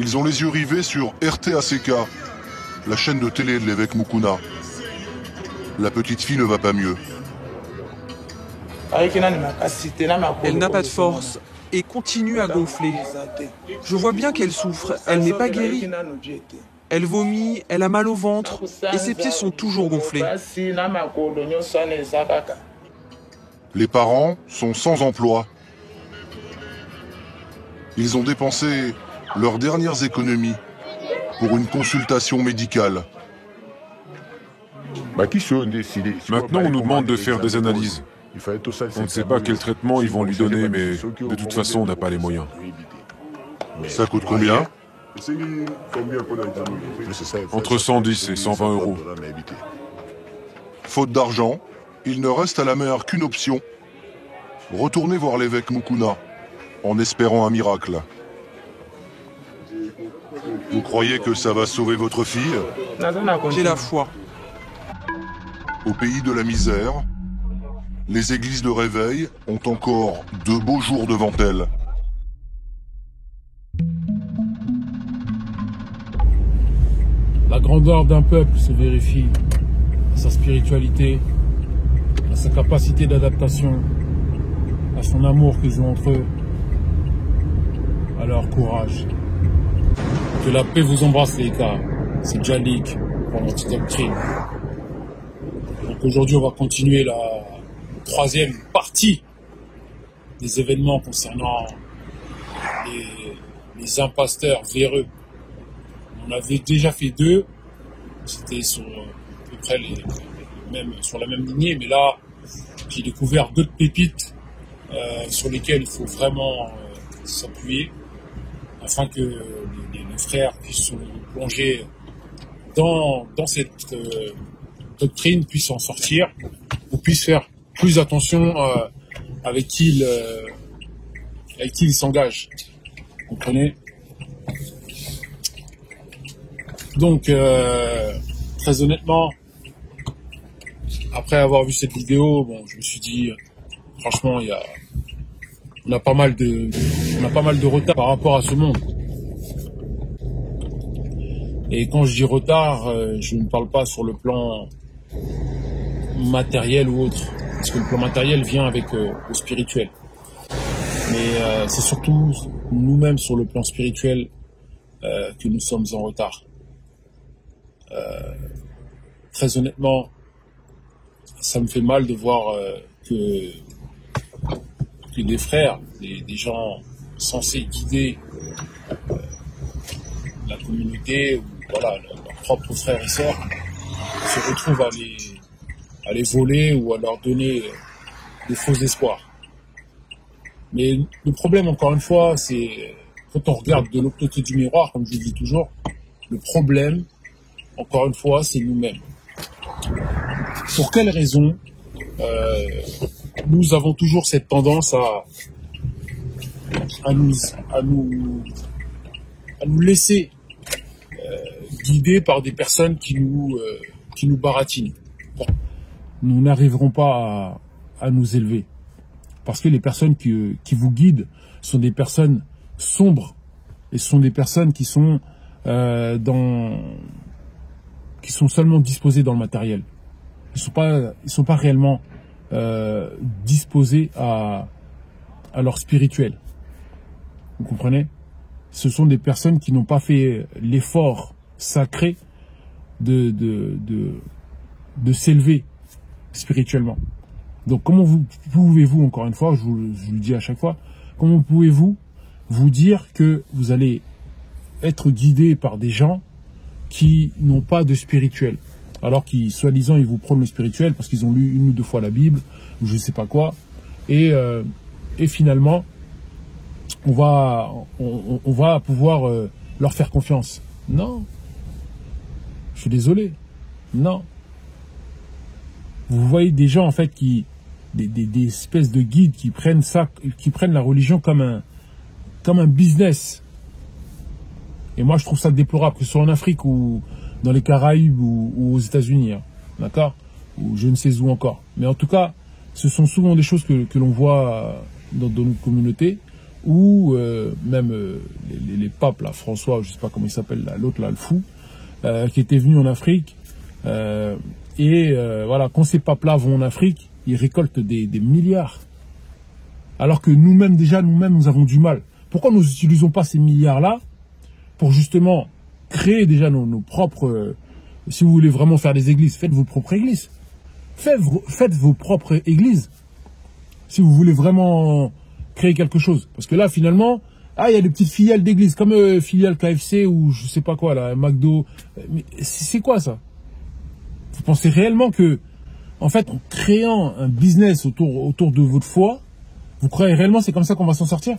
Ils ont les yeux rivés sur RTACK, la chaîne de télé de l'évêque Mukuna. La petite fille ne va pas mieux. Elle n'a pas de force et continue à gonfler. Je vois bien qu'elle souffre, elle n'est pas guérie. Elle vomit, elle a mal au ventre et ses pieds sont toujours gonflés. Les parents sont sans emploi. Ils ont dépensé leurs dernières économies pour une consultation médicale. Maintenant, on nous demande de faire des analyses. On ne sait pas quel traitement ils vont lui donner, mais de toute façon, on n'a pas les moyens. Ça coûte combien? Entre 110 et 120 euros. Faute d'argent, il ne reste à la mer qu'une option. Retourner voir l'évêque Mukuna, en espérant un miracle. Vous croyez que ça va sauver votre fille? J'ai la foi. Au pays de la misère, les églises de réveil ont encore de beaux jours devant elles. La grandeur d'un peuple se vérifie à sa spiritualité, à sa capacité d'adaptation, à son amour qu'ils ont entre eux, à leur courage. Que la paix vous embrasse les gars, c'est Jalik pour l'Antidoctrine. Donc aujourd'hui on va continuer la troisième partie des événements concernant les imposteurs véreux. On avait déjà fait 2, c'était sur à peu près sur la même lignée, mais là j'ai découvert d'autres pépites sur lesquelles il faut vraiment s'appuyer afin que les frères qui sont plongés dans cette doctrine puissent en sortir ou puissent faire plus attention avec qui ils s'engagent. Vous comprenez? Donc, très honnêtement, après avoir vu cette vidéo, bon, je me suis dit, franchement, on a pas mal de retard par rapport à ce monde. Et quand je dis retard, je ne parle pas sur le plan matériel ou autre, parce que le plan matériel vient avec le spirituel. Mais c'est surtout nous-mêmes sur le plan spirituel que nous sommes en retard. Très honnêtement, ça me fait mal de voir que des frères, des gens censés guider la communauté, ou voilà, leurs propres frères et sœurs, se retrouvent à les voler ou à leur donner des faux espoirs. Mais le problème, encore une fois, c'est quand on regarde de l'autre côté du miroir, comme je le dis toujours, le problème, encore une fois, c'est nous-mêmes. Pour quelle raison nous avons toujours cette tendance à nous laisser guider par des personnes qui nous baratinent. Nous n'arriverons pas à nous élever. Parce que les personnes qui vous guident sont des personnes sombres et sont des personnes qui sont seulement disposées dans le matériel. Ils sont pas réellement disposés à leur spirituel. Vous comprenez? Ce sont des personnes qui n'ont pas fait l'effort sacré de s'élever spirituellement. Donc comment pouvez-vous, encore une fois, je vous le dis à chaque fois, comment pouvez-vous vous dire que vous allez être guidé par des gens qui n'ont pas de spirituel, alors qu'ils, soi-disant, ils vous prônent le spirituel parce qu'ils ont lu 1 ou 2 fois la Bible, ou je ne sais pas quoi, et finalement, on va pouvoir leur faire confiance. Non. Je suis désolé. Non. Vous voyez des gens, en fait, des espèces de guides qui prennent la religion comme un business. Et moi, je trouve ça déplorable, que ce soit en Afrique ou dans les Caraïbes ou aux États-Unis, hein, d'accord, ou je ne sais où encore. Mais en tout cas, ce sont souvent des choses que l'on voit dans notre communauté, où même les papes, là, François, je sais pas comment il s'appelle, l'autre là, le fou, qui était venu en Afrique, voilà, quand ces papes-là vont en Afrique, ils récoltent des milliards. Alors que nous-mêmes, nous avons du mal. Pourquoi nous n'utilisons pas ces milliards-là pour justement créer déjà nos propres... si vous voulez vraiment faire des églises, faites vos propres églises. Faites vos propres églises. Si vous voulez vraiment créer quelque chose. Parce que là, finalement, il y a des petites filiales d'églises, comme filiale KFC ou je sais pas quoi, là, McDo. Mais c'est quoi ça? Vous pensez réellement que, en fait, en créant un business autour de votre foi, vous croyez réellement c'est comme ça qu'on va s'en sortir?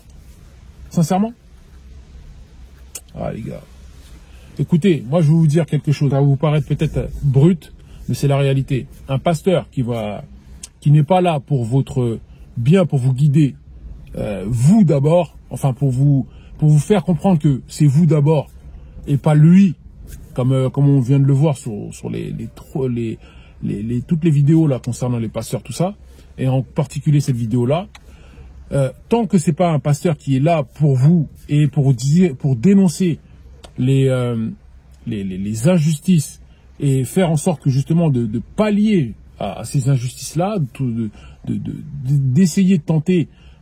Sincèrement? Ah les gars. Écoutez, moi je vais vous dire quelque chose. Ça va vous paraître peut-être brut, mais c'est la réalité. Un pasteur qui n'est pas là pour votre bien, pour vous guider, vous d'abord, enfin pour vous faire comprendre que c'est vous d'abord et pas lui, comme on vient de le voir sur toutes les vidéos là concernant les pasteurs, tout ça, et en particulier cette vidéo là. Tant que c'est pas un pasteur qui est là pour vous et pour dénoncer les injustices et faire en sorte que justement de pallier à ces injustices-là,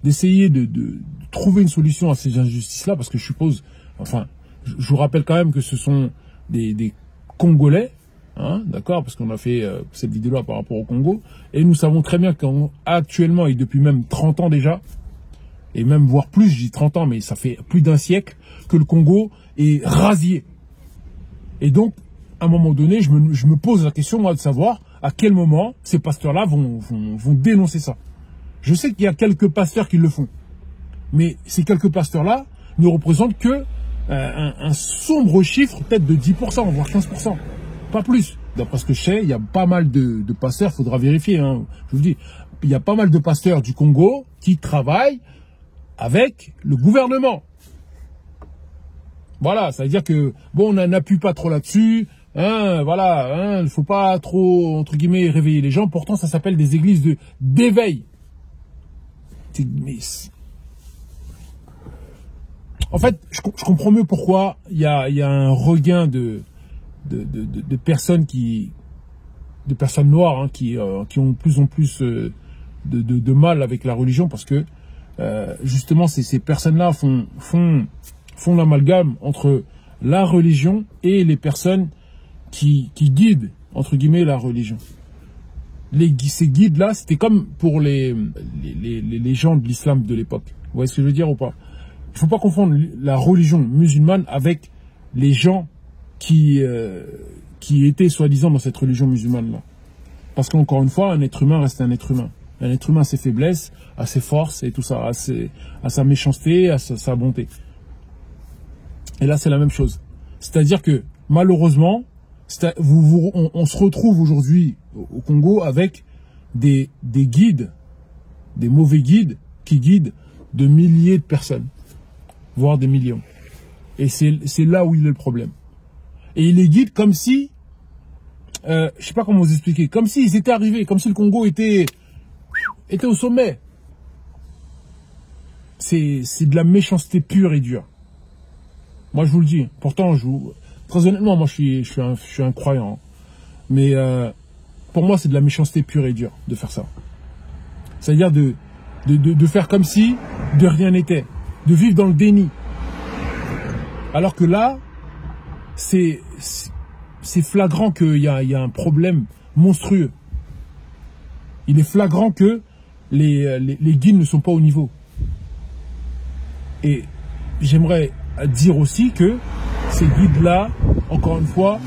d'essayer de trouver une solution à ces injustices-là, parce que je suppose, enfin, je vous rappelle quand même que ce sont des Congolais, hein, d'accord, parce qu'on a fait cette vidéo-là par rapport au Congo, et nous savons très bien qu'actuellement, et depuis même 30 ans déjà, et même voire plus, je dis 30 ans, mais ça fait plus d'un siècle que le Congo est rasié. Et donc, à un moment donné, je me pose la question, moi, de savoir à quel moment ces pasteurs-là vont dénoncer ça. Je sais qu'il y a quelques pasteurs qui le font, mais ces quelques pasteurs-là ne représentent que un sombre chiffre, peut-être de 10%, voire 15%, pas plus. D'après ce que je sais, il y a pas mal de pasteurs, il faudra vérifier, hein, je vous dis, il y a pas mal de pasteurs du Congo qui travaillent avec le gouvernement. Voilà, ça veut dire que, bon, on n'appuie pas trop là-dessus, hein, voilà, hein, il ne faut pas trop, entre guillemets, réveiller les gens, pourtant ça s'appelle des églises d'éveil. En fait, je comprends mieux pourquoi il y a un regain de personnes de personnes noires, hein, qui ont de plus en plus de mal avec la religion, parce que justement ces personnes-là font l'amalgame entre la religion et les personnes qui guident, entre guillemets, la religion. Ces guides-là, c'était comme pour les gens de l'islam de l'époque. Vous voyez ce que je veux dire ou pas? Il ne faut pas confondre la religion musulmane avec les gens qui étaient soi-disant dans cette religion musulmane-là. Parce qu'encore une fois, un être humain reste un être humain. Un être humain a ses faiblesses, a ses forces et tout ça, a sa méchanceté, a sa bonté. Et là, c'est la même chose. C'est-à-dire que, malheureusement, on se retrouve aujourd'hui au Congo avec des guides, des mauvais guides, qui guident de milliers de personnes, voire des millions. Et c'est là où il est le problème. Et ils les guident comme si, je sais pas comment vous expliquer, comme s'ils étaient arrivés, comme si le Congo était au sommet. C'est de la méchanceté pure et dure. Moi, je vous le dis. Pourtant, très honnêtement, moi, je suis un croyant. Mais pour moi, c'est de la méchanceté pure et dure de faire ça. C'est-à-dire de faire comme si de rien n'était. De vivre dans le déni. Alors que là, c'est flagrant qu'il y a un problème monstrueux. Il est flagrant que les guides ne sont pas au niveau. Et j'aimerais dire aussi que ces guides-là, encore une fois,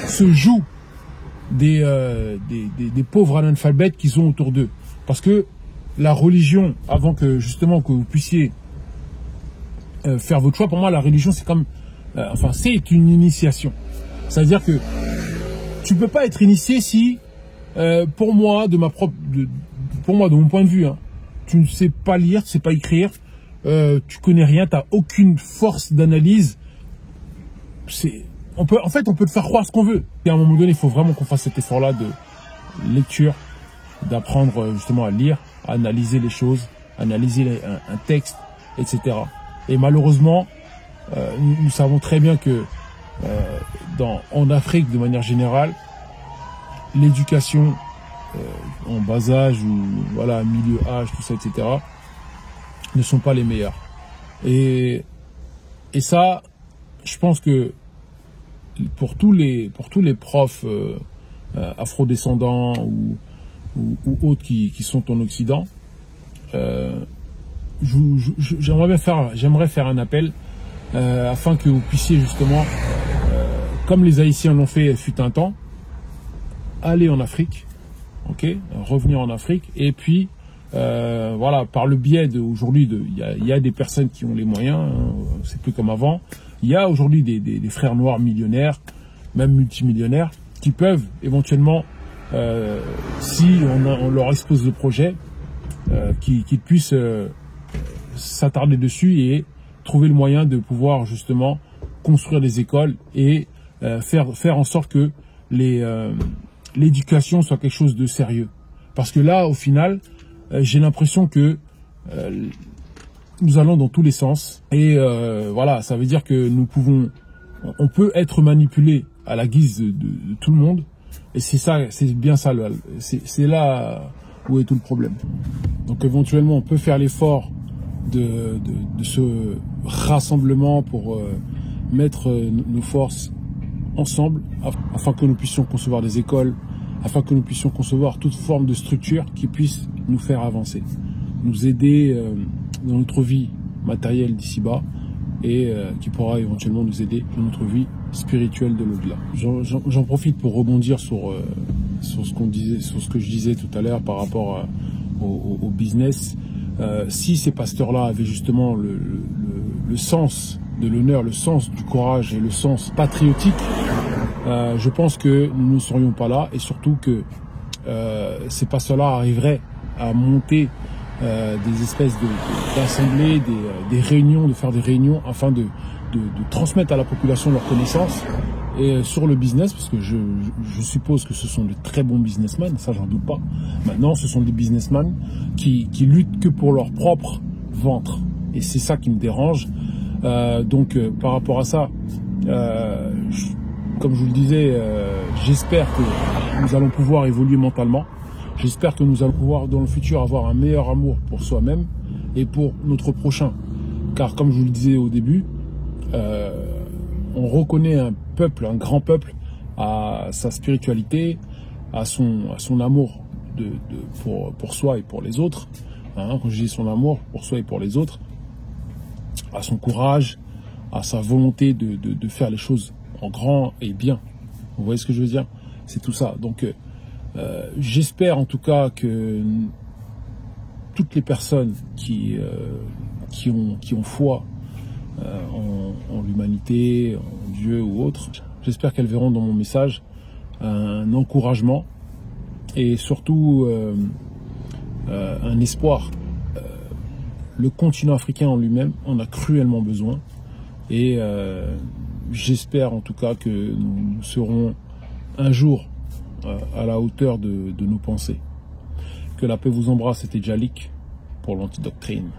se jouent des pauvres analphabètes qu'ils ont autour d'eux. Parce que la religion, avant que justement que vous puissiez faire votre choix, pour moi la religion c'est comme, c'est une initiation. C'est-à-dire que tu peux pas être initié si, pour moi de mon point de vue, hein, tu ne sais pas lire, tu ne sais pas écrire, tu connais rien, tu n'as aucune force d'analyse. On peut te faire croire ce qu'on veut. Et à un moment donné, il faut vraiment qu'on fasse cet effort-là de lecture, d'apprendre justement à lire, à analyser les choses, analyser un texte, etc. Et malheureusement, nous savons très bien que en Afrique, de manière générale, l'éducation en bas âge ou voilà milieu âge, tout ça, etc., ne sont pas les meilleures. Et ça, je pense que pour tous les profs afrodescendants ou autres qui sont en Occident, j'aimerais faire un appel afin que vous puissiez justement, comme les Haïtiens l'ont fait fut un temps, aller en Afrique, ok, revenir en Afrique, et puis voilà, par le biais aujourd'hui, il y a des personnes qui ont les moyens, hein, c'est plus comme avant. Il y a aujourd'hui des frères noirs millionnaires, même multimillionnaires, qui peuvent éventuellement, si on leur expose le projet, qu'ils puissent s'attarder dessus et trouver le moyen de pouvoir justement construire des écoles et faire en sorte que l'éducation soit quelque chose de sérieux. Parce que là, au final, j'ai l'impression que nous allons dans tous les sens. Et voilà, ça veut dire que on peut être manipulé à la guise de tout le monde. Et c'est bien ça, c'est là où est tout le problème. Donc éventuellement, on peut faire l'effort de ce rassemblement pour mettre nos forces ensemble afin que nous puissions concevoir des écoles, afin que nous puissions concevoir toute forme de structure qui puisse nous faire avancer, nous aider dans notre vie matérielle d'ici-bas et qui pourra éventuellement nous aider dans notre vie spirituelle de l'au-delà. J'en profite pour rebondir sur ce que je disais tout à l'heure par rapport au business. Si ces pasteurs-là avaient justement le sens de l'honneur, le sens du courage et le sens patriotique, je pense que nous ne serions pas là, et surtout que ces pasteurs-là arriveraient à monter des espèces d'assemblées, des réunions, de faire des réunions afin de transmettre à la population leurs connaissances et sur le business, parce que je suppose que ce sont de très bons businessmen, ça j'en doute pas. Maintenant, ce sont des businessmen qui luttent que pour leur propre ventre, et c'est ça qui me dérange. Donc par rapport à ça, comme je vous le disais, j'espère que nous allons pouvoir évoluer mentalement. J'espère que nous allons pouvoir dans le futur avoir un meilleur amour pour soi-même et pour notre prochain. Car comme je vous le disais au début, on reconnaît un peuple, un grand peuple, à sa spiritualité, à son amour pour soi et pour les autres. Hein, quand je dis son amour pour soi et pour les autres, à son courage, à sa volonté de faire les choses en grand et bien. Vous voyez ce que je veux dire? C'est tout ça. Donc j'espère en tout cas que toutes les personnes qui ont foi en l'humanité, en Dieu ou autre, j'espère qu'elles verront dans mon message un encouragement et surtout un espoir. Le continent africain en lui-même en a cruellement besoin, et j'espère en tout cas que nous serons un jour à la hauteur de nos pensées. Que la paix vous embrasse, c'était Djalik pour l'Antidoctrine.